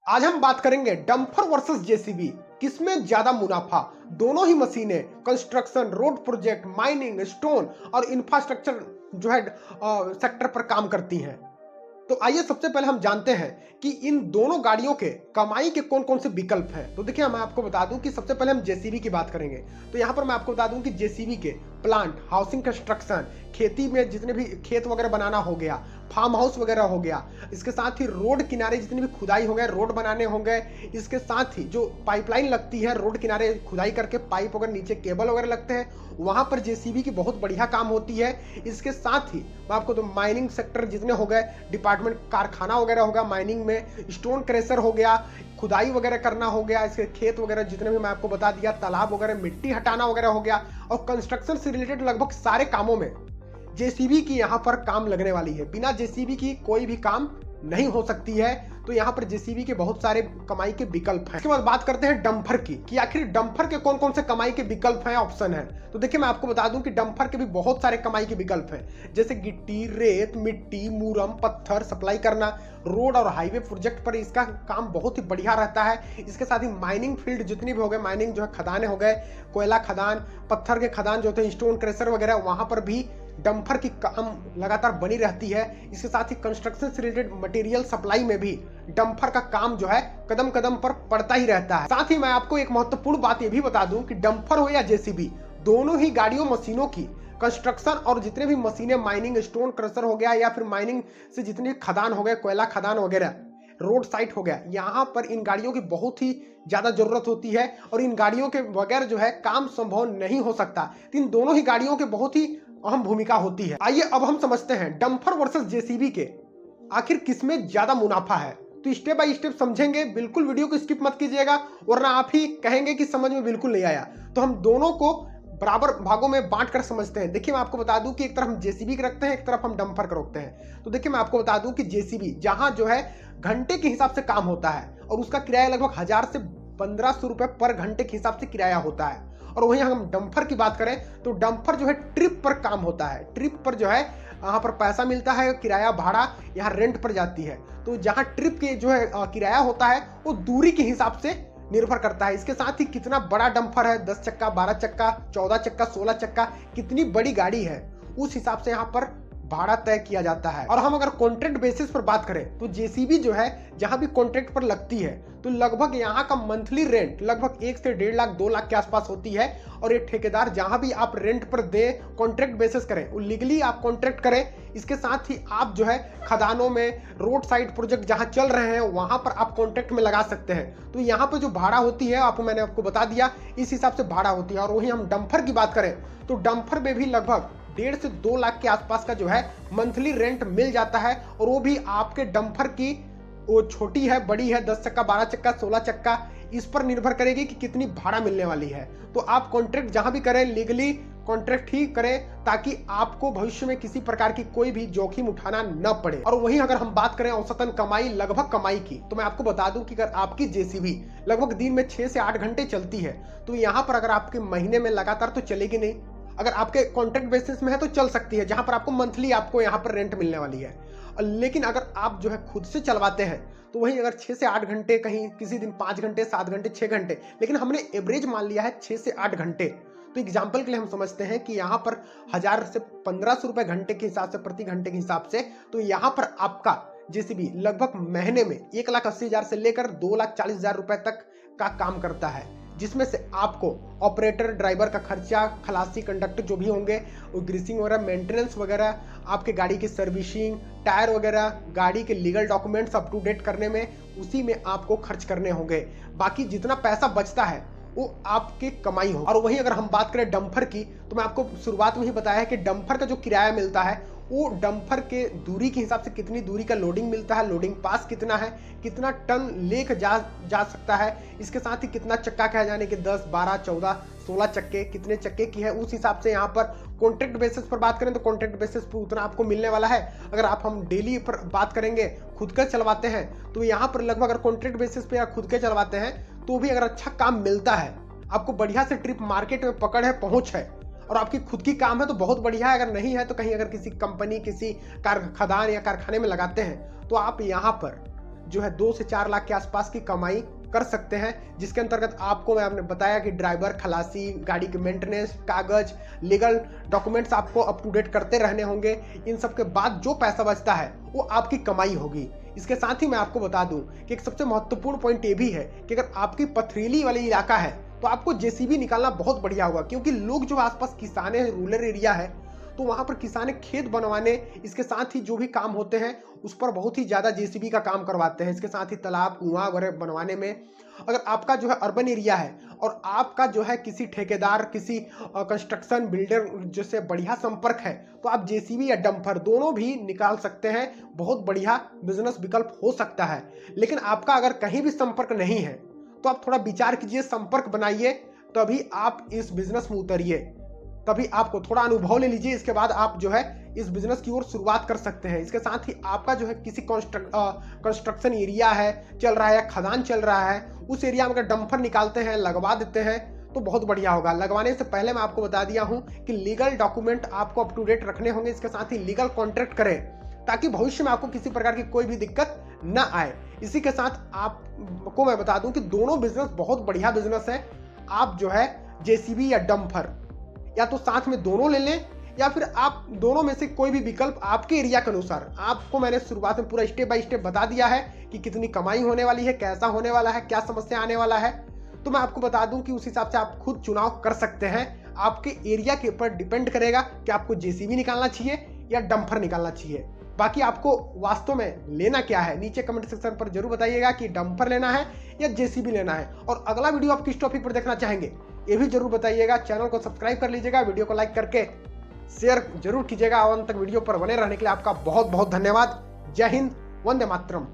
आज हम बात करेंगे डंपर वर्सेस जेसीबी, किसमें ज्यादा मुनाफा। दोनों ही मशीनें construction, road project, mining, stone और इंफ्रास्ट्रक्चर जो है सेक्टर पर काम करती हैं। तो आइए सबसे पहले हम जानते हैं कि इन दोनों गाड़ियों के कमाई के कौन कौन से विकल्प हैं। तो देखिए, मैं आपको बता दूं कि सबसे पहले हम जेसीबी की बात करेंगे। तो यहां पर मैं आपको बता दूं कि जेसीबी के प्लांट, हाउसिंग कंस्ट्रक्शन, खेती में जितने भी खेत वगैरह बनाना हो गया, फार्म हाउस वगैरह हो गया, इसके साथ ही रोड किनारे जितनी भी खुदाई हो गए, रोड बनाने हो गए, इसके साथ ही जो पाइपलाइन लगती है रोड किनारे खुदाई करके पाइप वगैरह नीचे केबल वगैरह लगते हैं, वहां पर जेसीबी की बहुत बढ़िया काम होती है। इसके साथ ही मैं आपको तो माइनिंग सेक्टर जितने हो गए, डिपार्टमेंट कारखाना वगैरह होगा, माइनिंग में स्टोन क्रेशर हो गया, खुदाई वगैरह करना हो गया, इसके खेत वगैरह जितने भी मैं आपको बता दिया, तालाब वगैरह मिट्टी हटाना वगैरह हो गया, और कंस्ट्रक्शन से रिलेटेड लगभग सारे कामों में जेसीबी की यहां पर काम लगने वाली है। बिना जेसीबी की कोई भी काम नहीं हो सकती है। तो यहां पर जेसीबी के बहुत सारे कमाई के विकल्प हैं। इसके बाद बात करते हैं डंपर की, कि आखिर डंपर के कौन कौन से कमाई के विकल्प हैं, ऑप्शन है। तो देखिए, मैं आपको बता दूं कि डंपर के भी बहुत सारे कमाई के विकल्प हैं, जैसे गिट्टी, रेत, मिट्टी, मूरम, पत्थर सप्लाई करना, रोड और हाईवे प्रोजेक्ट पर इसका काम बहुत ही बढ़िया रहता है। इसके साथ ही माइनिंग फील्ड जितनी भी हो गए, माइनिंग जो है खदाने हो गए, कोयला खदान, पत्थर के खदान जो थे, स्टोन क्रेशर वगैरह, वहां पर भी डंपर की काम लगातार बनी रहती है। इसके साथ ही कंस्ट्रक्शन से रिलेटेड मटेरियल सप्लाई में भी डंपर का काम जो है कदम कदम पर पड़ता ही रहता है। साथ ही मैं आपको एक महत्वपूर्ण बात यह भी बता दूं कि डंपर हो या जेसीबी, दोनों ही गाड़ियों मशीनों की कंस्ट्रक्शन और जितने भी मशीनें, माइनिंग, स्टोन क्रशर हो गया या फिर माइनिंग से जितने खदान हो गए, कोयला खदान वगैरह, रोड साइट हो गया, यहाँ पर इन गाड़ियों की बहुत ही ज्यादा जरूरत होती है और इन गाड़ियों के बगैर जो है काम संभव नहीं हो सकता। इन दोनों ही गाड़ियों के बहुत ही अहम भूमिका होती है। आइए अब हम समझते हैं डंपर वर्सेस जेसीबी के आखिर किसमें ज्यादा मुनाफा है। तो स्टेप बाय स्टेप समझेंगे, बिल्कुल वीडियो को स्किप मत कीजिएगा, वरना आप ही कहेंगे कि समझ में बिल्कुल नहीं आया। तो हम दोनों को बराबर भागों में बांट कर समझते हैं। देखिए, मैं आपको बता दूं कि एक तरफ हम जेसीबी के रखते हैं, एक तरफ हम डंपर के रखते हैं। तो देखिए, मैं आपको बता दूं कि जेसीबी जहां जो है घंटे के हिसाब से काम होता है और उसका किराया लगभग 1000 से 1500 रुपए पर घंटे के हिसाब से किराया होता है। और वहीं हम डंपर की बात करें तो डंपर जो है ट्रिप पर काम होता है। ट्रिप पर जो है यहाँ पर पैसा मिलता है, किराया भाड़ा यहाँ रेंट पर जाती है। तो जहाँ ट्रिप के जो है किराया होता है वो दूरी के हिसाब से निर्भर करता है। इसके साथ ही कितना बड़ा डंपर है, 10 चक्का, 12 चक्का, 14 चक्का, 16 चक्का, कितनी बड़ी गाड़ी है, उस हिसाब से यहाँ पर भाड़ा तय किया जाता है। और हम अगर कॉन्ट्रैक्ट बेसिस पर बात करें तो जेसीबी जो है जहां भी कॉन्ट्रैक्ट पर लगती है तो लगभग यहाँ का मंथली रेंट लगभग 1 से 1.5 लाख 2 लाख के आसपास होती है। और ये ठेकेदार जहां भी आप रेंट पर दे, कॉन्ट्रैक्ट बेसिस करें, वो लीगली आप कॉन्ट्रैक्ट करें। इसके साथ ही आप जो है खदानों में, रोड साइड प्रोजेक्ट जहां चल रहे हैं वहां पर आप कॉन्ट्रैक्ट में लगा सकते हैं। तो यहाँ पर जो भाड़ा होती है मैंने आपको बता दिया, इस हिसाब से भाड़ा होती है। और वहीं हम डंपर की बात करें तो डंपर में भी लगभग 1.5 से 2 लाख के आसपास का जो है मंथली रेंट मिल जाता है। और वो भी आपके डंपर की वो छोटी है, बड़ी है, 10 चक्का, 12 चक्का, 16 चक्का, इस पर निर्भर करेगी कि कितनी भाड़ा मिलने वाली है। तो आप कॉन्ट्रैक्ट जहां भी करें लीगली कॉन्ट्रैक्ट ही करें ताकि आपको भविष्य में किसी प्रकार की कोई भी जोखिम उठाना न पड़े। और वहीं अगर हम बात करें औसतन कमाई, लगभग कमाई की, तो मैं आपको बता दूं कि अगर आपकी जेसीबी लगभग दिन में 6 से 8 घंटे चलती है तो यहाँ पर अगर आपके महीने में लगातार तो चलेगी नहीं। अगर आपके कॉन्ट्रैक्ट बेसिस में है तो चल सकती है, जहां पर आपको मंथली आपको यहाँ पर रेंट मिलने वाली है। लेकिन अगर आप जो है खुद से चलवाते हैं तो वहीं अगर 6 से 8 घंटे, कहीं किसी दिन 5 घंटे, 7 घंटे, 6 घंटे, लेकिन हमने एवरेज मान लिया है 6 से 8 घंटे। तो एग्जाम्पल के लिए हम समझते हैं कि यहाँ पर 1000 से 1500 रुपए घंटे के हिसाब से, प्रति घंटे के हिसाब से, तो यहाँ पर आपका जेसीबी लगभग महीने में 1,80,000 से लेकर 2,40,000 रुपए तक का काम करता है, जिसमें से आपको ऑपरेटर, ड्राइवर का खर्चा, खलासी, कंडक्टर जो भी होंगे, वो ग्रीसिंग वगैरह, मेंटेनेंस वगैरह, आपके गाड़ी की सर्विसिंग, टायर वगैरह, गाड़ी के legal documents up to date करने में, उसी में आपको खर्च करने होंगे। बाकी जितना पैसा बचता है वो आपकी कमाई हो। और वहीं अगर हम बात करें डंपर की, तो मैं आपको शुरुआत में ही बताया है कि डंपर का जो किराया मिलता है वो डंपर के दूरी के हिसाब से, कितनी दूरी का लोडिंग मिलता है, लोडिंग पास कितना है, कितना टन लेकर जा सकता है, इसके साथ ही कितना चक्का कहा जाने के 10, 12, 14, 16 चक्के, कितने चक्के की है, उस हिसाब से यहाँ पर कॉन्ट्रैक्ट बेसिस पर बात करें तो कॉन्ट्रैक्ट बेसिस पर उतना आपको मिलने वाला है। अगर हम डेली पर बात करेंगे, खुद का चलवाते हैं, तो यहाँ पर लगभग अगर कॉन्ट्रैक्ट बेसिस पे या खुद के चलवाते हैं तो भी अगर अच्छा काम मिलता है, आपको बढ़िया से ट्रिप मार्केट में पकड़ है, पहुंच है, और आपकी खुद की काम है तो बहुत बढ़िया है। अगर नहीं है तो कहीं अगर किसी कंपनी, किसी खदान या कारखाने में लगाते हैं तो आप यहाँ पर जो है 2 से 4 लाख के आसपास की कमाई कर सकते हैं, जिसके अंतर्गत आपको मैंने बताया कि ड्राइवर, खलासी, गाड़ी के मेंटेनेंस, कागज, लीगल डॉक्यूमेंट्स आपको अप टू डेट करते रहने होंगे। इन सब के बाद जो पैसा बचता है वो आपकी कमाई होगी। इसके साथ ही मैं आपको बता दूं कि एक सबसे महत्वपूर्ण पॉइंट ये भी है कि अगर आपकी पथरीली वाली इलाका है तो आपको जेसीबी निकालना बहुत बढ़िया होगा, क्योंकि लोग जो आसपास किसान है, रूरल एरिया है, तो वहां पर किसान खेत बनवाने, इसके साथ ही जो भी काम होते हैं उस पर बहुत ही ज्यादा जेसीबी का काम करवाते हैं। इसके साथ ही तालाब, कुआं वगैरह बनवाने में अगर आपका जो है अर्बन एरिया है और आपका जो है किसी ठेकेदार, किसी कंस्ट्रक्शन बिल्डर जैसे बढ़िया संपर्क है, तो आप जेसीबी या डंपर दोनों भी निकाल सकते हैं। बहुत बढ़िया बिजनेस विकल्प हो सकता है। लेकिन आपका अगर कहीं भी संपर्क नहीं है तो आप थोड़ा विचार कीजिए, संपर्क बनाइए, तभी आप इस बिजनेस में उतरिए, तभी आपको थोड़ा अनुभव ले लीजिए। इसके बाद आप जो है इस बिजनेस की ओर शुरुआत कर सकते हैं। इसके साथ ही आपका जो है किसी कंस्ट्रक्शन एरिया है चल रहा है या खदान चल रहा है, उस एरिया में अगर डंपर निकालते हैं, लगवा देते हैं तो बहुत बढ़िया होगा। लगवाने से पहले मैं आपको बता दिया हूं कि लीगल डॉक्यूमेंट आपको अप टू डेट रखने होंगे। इसके साथ ही लीगल कॉन्ट्रैक्ट करें ताकि भविष्य में आपको किसी प्रकार की कोई भी दिक्कत ना आए। इसी के साथ आपको मैं बता दूं कि दोनों बिजनेस बहुत बढ़िया बिजनेस है। आप जो है जेसीबी या डंपर या तो साथ में दोनों ले लें, या फिर आप दोनों में से कोई भी विकल्प आपके एरिया के अनुसार। आपको मैंने शुरुआत में पूरा स्टेप बाय स्टेप बता दिया है कि कितनी कमाई होने वाली है, कैसा होने वाला है, क्या समस्या आने वाला है। तो मैं आपको बता दूं कि उस हिसाब से आप खुद चुनाव कर सकते हैं। आपके एरिया के ऊपर डिपेंड करेगा कि आपको जेसीबी निकालना चाहिए या डंपर निकालना चाहिए। बाकी आपको वास्तव में लेना क्या है, नीचे कमेंट सेक्शन पर जरूर बताइएगा कि डंपर लेना है या जेसीबी लेना है। और अगला वीडियो आप किस टॉपिक पर देखना चाहेंगे ये भी जरूर बताइएगा। चैनल को सब्सक्राइब कर लीजिएगा, वीडियो को लाइक करके शेयर जरूर कीजिएगा। और अंत तक वीडियो पर बने रहने के लिए आपका बहुत बहुत धन्यवाद। जय हिंद, वंदे मातरम।